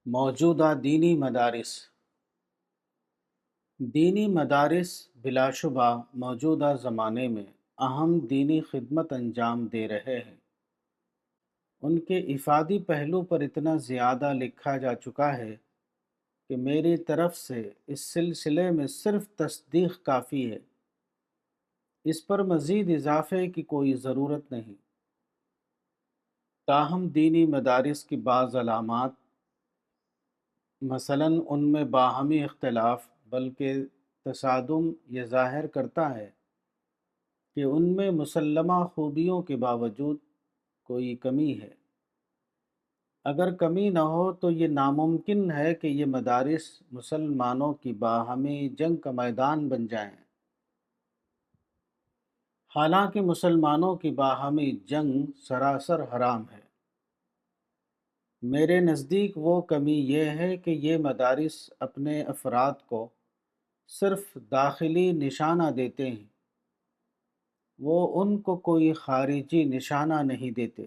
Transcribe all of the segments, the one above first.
موجودہ دینی مدارس دینی مدارس بلا شبہ موجودہ زمانے میں اہم دینی خدمت انجام دے رہے ہیں۔ ان کے افادی پہلو پر اتنا زیادہ لکھا جا چکا ہے کہ میری طرف سے اس سلسلے میں صرف تصدیق کافی ہے، اس پر مزید اضافے کی کوئی ضرورت نہیں۔ تاہم دینی مدارس کی بعض علامات، مثلاً ان میں باہمی اختلاف بلکہ تصادم، یہ ظاہر کرتا ہے کہ ان میں مسلمہ خوبیوں کے باوجود کوئی کمی ہے۔ اگر کمی نہ ہو تو یہ ناممکن ہے کہ یہ مدارس مسلمانوں کی باہمی جنگ کا میدان بن جائیں۔ حالانکہ مسلمانوں کی باہمی جنگ سراسر حرام ہے۔ میرے نزدیک وہ کمی یہ ہے کہ یہ مدارس اپنے افراد کو صرف داخلی نشانہ دیتے ہیں، وہ ان کو کوئی خارجی نشانہ نہیں دیتے،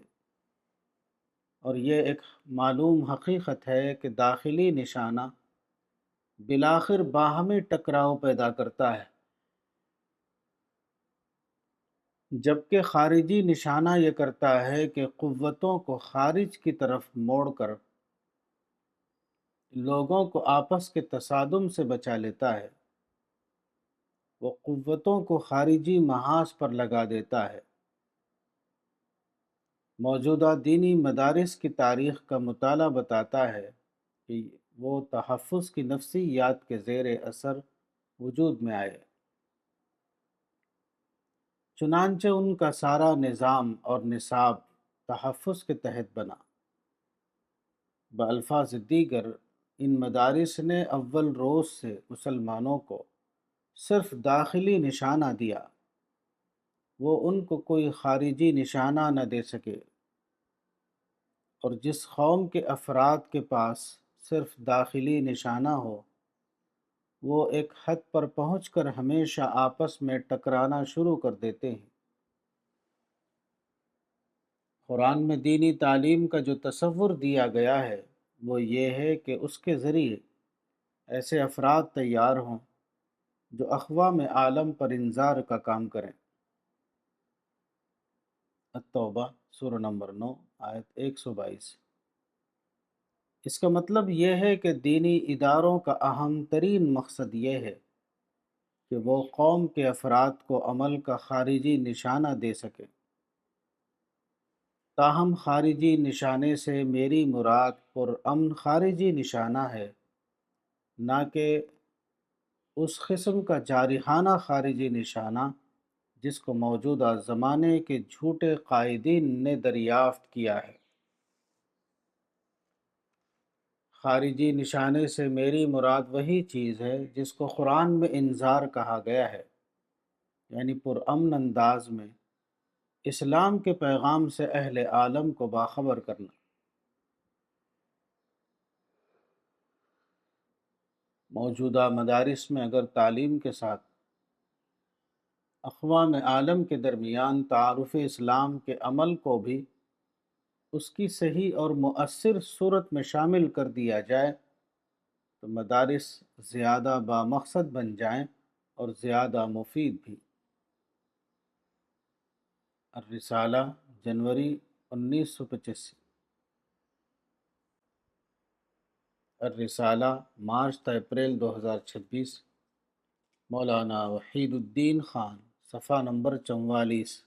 اور یہ ایک معلوم حقیقت ہے کہ داخلی نشانہ بالآخر باہمی ٹکراؤ پیدا کرتا ہے، جبکہ خارجی نشانہ یہ کرتا ہے کہ قوتوں کو خارج کی طرف موڑ کر لوگوں کو آپس کے تصادم سے بچا لیتا ہے، وہ قوتوں کو خارجی محاذ پر لگا دیتا ہے۔ موجودہ دینی مدارس کی تاریخ کا مطالعہ بتاتا ہے کہ وہ تحفظ کی نفسیات کے زیر اثر وجود میں آئے، چنانچہ ان کا سارا نظام اور نصاب تحفظ کے تحت بنا۔ بألفاظ دیگر، ان مدارس نے اول روز سے مسلمانوں کو صرف داخلی نشانہ دیا، وہ ان کو کوئی خارجی نشانہ نہ دے سکے، اور جس قوم کے افراد کے پاس صرف داخلی نشانہ ہو، وہ ایک حد پر پہنچ کر ہمیشہ آپس میں ٹکرانا شروع کر دیتے ہیں۔ قرآن میں دینی تعلیم کا جو تصور دیا گیا ہے وہ یہ ہے کہ اس کے ذریعے ایسے افراد تیار ہوں جو اقوام عالم پر انذار کا کام کریں۔ التوبہ سورہ نمبر 9 آیت 122۔ اس کا مطلب یہ ہے کہ دینی اداروں کا اہم ترین مقصد یہ ہے کہ وہ قوم کے افراد کو عمل کا خارجی نشانہ دے سکے۔ تاہم خارجی نشانے سے میری مراد پرامن خارجی نشانہ ہے، نہ کہ اس قسم کا جارحانہ خارجی نشانہ جس کو موجودہ زمانے کے جھوٹے قائدین نے دریافت کیا ہے۔ خارجی نشانے سے میری مراد وہی چیز ہے جس کو قرآن میں انذار کہا گیا ہے، یعنی پرامن انداز میں اسلام کے پیغام سے اہل عالم کو باخبر کرنا۔ موجودہ مدارس میں اگر تعلیم کے ساتھ اقوام عالم کے درمیان تعارف اسلام کے عمل کو بھی اس کی صحیح اور مؤثر صورت میں شامل کر دیا جائے تو مدارس زیادہ بامقصد بن جائیں اور زیادہ مفید بھی۔ الرسالہ، جنوری 1985۔ الرسالہ، مارچ تا اپریل 2026۔ مولانا وحید الدین خان، صفحہ نمبر 44۔